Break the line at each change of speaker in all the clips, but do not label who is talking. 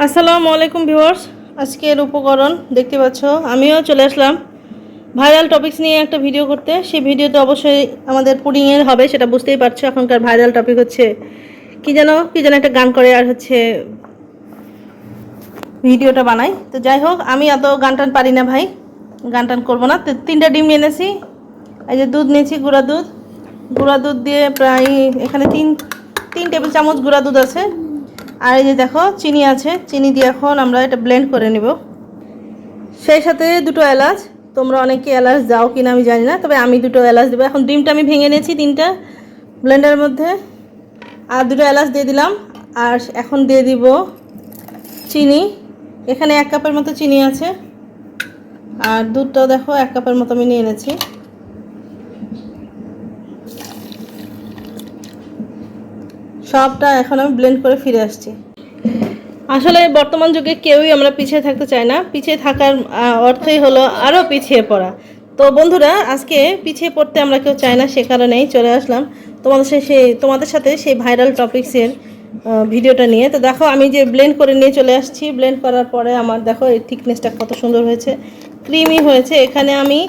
আসসালামু আলাইকুম ভিউয়ার্স, আজকের উপকরণ দেখতে পাচ্ছ। আমিও চলে আসলাম ভাইরাল টপিকস নিয়ে একটা ভিডিও করতে। সেই ভিডিওটা অবশ্যই আমাদের পুডিংয়ের হবে, সেটা বুঝতেই পারছো। এখনকার ভাইরাল টপিক হচ্ছে কি যেন একটা গান করে আর হচ্ছে ভিডিওটা বানাই। তো যাই হোক, আমি এত গান টান পারি না ভাই, গান টান করবো না। তো 3টা ডিম এনেছি, এই যে দুধ নিয়েছি, গুঁড়া দুধ দিয়ে প্রায় এখানে তিন টেবিল চামচ গুঁড়া দুধ আছে। আর এই যে দেখো চিনি আছে, চিনি দিয়ে এখন আমরা এটা ব্লেন্ড করে নেব। সেই সাথে 2টো এলাচ। তোমরা অনেকে এলাচ দাও কিনা আমি জানি না, তবে আমি 2টো এলাচ দেবো। এখন ডিমটা আমি ভেঙে নিয়েছি 3টা ব্লেন্ডারের মধ্যে, আর 2টো এলাচ দিয়ে দিলাম। আর এখন দিয়ে দিব চিনি। এখানে 1 কাপের মতো চিনি আছে, আর দুধটাও দেখো 1 কাপের মতো আমি নিয়ে এনেছি। সবটা এখন আমি ব্লেন্ড করে ফিরে আসছি। আসলে বর্তমান যুগে কেউই আমরা পিছিয়ে থাকতে চাই না। পিছিয়ে থাকার অর্থই হলো আরও পিছিয়ে পড়া। তো বন্ধুরা, আজকে পিছিয়ে পড়তে আমরা কেউ চাই না, সে কারণেই চলে আসলাম তোমাদের সাথে সেই ভাইরাল টপিক্সের ভিডিওটা নিয়ে। তো দেখো আমি যে ব্লেন্ড করে নিয়ে চলে আসছি। ব্লেন্ড করার পরে আমার দেখো এই থিকনেসটা কত সুন্দর হয়েছে, ক্রিমি হয়েছে। এখানে আমি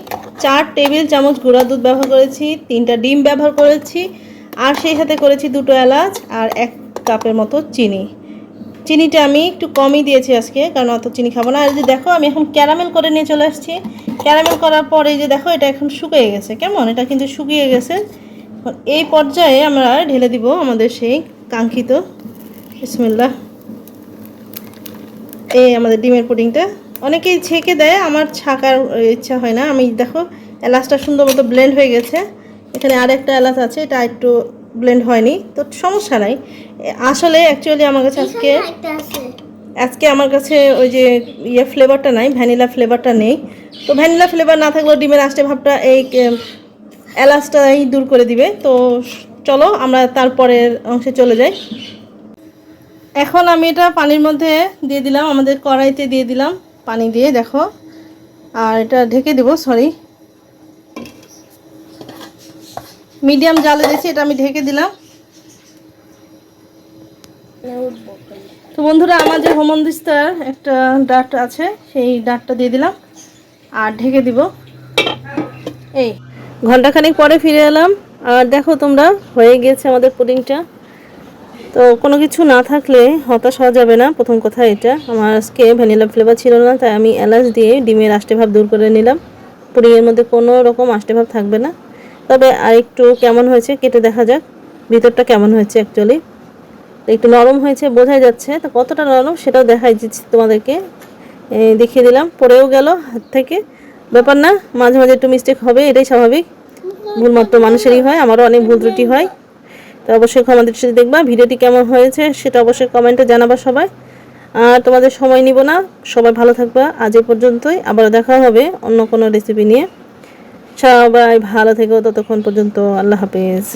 4 টেবিল চামচ গুঁড়া দুধ ব্যবহার করেছি, 3টা ডিম ব্যবহার করেছি, আর সেই সাথে করেছি 2টো এলাচ আর 1 কাপের মতো চিনি। চিনিটা আমি একটু কমই দিয়েছি আজকে, কারণ অত চিনি খাবো না। আর যে দেখো আমি এখন ক্যারামেল করে নিয়ে চলে আসছি। ক্যারামেল করার পরে যে দেখো এটা এখন শুকিয়ে গেছে, কেমন এটা কিন্তু শুকিয়ে গেছে। এই পর্যায়ে আমরা ঢেলে দিব আমাদের সেই কাঙ্ক্ষিত, বিসমিল্লাহ, এই আমাদের ডিমের পুডিংটা। অনেকেই ছেঁকে দেয়, আমার ছাকার ইচ্ছা হয় না। আমি দেখো এলাচটা সুন্দর মতো ব্লেন্ড হয়ে গেছে। এখানে আরেকটা এলাচ আছে, এটা একটু ব্লেন্ড হয়নি, তো সমস্যা নাই। আসলে অ্যাকচুয়ালি আমার কাছে আজকে আমার কাছে ওই যে ফ্লেভারটা নাই, ভ্যানিলা ফ্লেভারটা নেই। তো ভ্যানিলা ফ্লেভার না থাকলেও ডিমের আষ্টে ভাবটা এই এলাচটাই দূর করে দিবে। তো চলো আমরা তারপরের অংশে চলে যাই। এখন আমি এটা পানির মধ্যে দিয়ে দিলাম, আমাদের কড়াইতে দিয়ে দিলাম পানি দিয়ে, দেখো। আর এটা ঢেকে দেবো, মিডিয়াম জালে দিয়েছি, এটা আমি ঢেকে দিলাম। তো বন্ধুরা, আমার যে হোমন্দিস্তার একটা ডাট আছে, সেই ডাটটা দিয়ে দিলাম আর ঢেকে দিব। এই ঘন্টাখানেক পরে ফিরে এলাম, আর দেখো তোমরা, হয়ে গেছে আমাদের পুডিংটা। তো কোনো কিছু না থাকলে হতাশ হওয়া যাবে না। প্রথম কথা, এটা আমার আজকে ভ্যানিলা ফ্লেভার ছিল না, তাই আমি এলাচ দিয়ে ডিমের আষ্টে ভাব দূর করে নিলাম। পুডিংয়ের মধ্যে কোনো রকম আষ্টে ভাব থাকবে না। তবে আরেকটু কেমন হয়েছে কেটে দেখা যাক, ভিতরটা কেমন হয়েছে। অ্যাকচুয়ালি একটু নরম হয়েছে, বোঝাই যাচ্ছে। তো কতটা নরম সেটাও দেখাই দিচ্ছি তোমাদেরকে, দেখিয়ে দিলাম। পড়েও গেল হাত থেকে, ব্যাপার না, মাঝে মাঝে একটু মিস্টেক হবে, এটাই স্বাভাবিক। ভুলমাত্র মানুষেরই হয়, আমারও অনেক ভুল ত্রুটি হয়। তো অবশ্যই ক্ষমা দৃষ্টিতে দেখবা। ভিডিওটি কেমন হয়েছে সেটা অবশ্যই কমেন্টে জানাবা সবাই। আর তোমাদের সময় নিব না, সবাই ভালো থাকবা। আজ এই পর্যন্তই, আবার দেখা হবে অন্য কোনো রেসিপি নিয়ে। সবাই ভালো থেকো, ততক্ষণ পর্যন্ত আল্লাহ হাফেজ।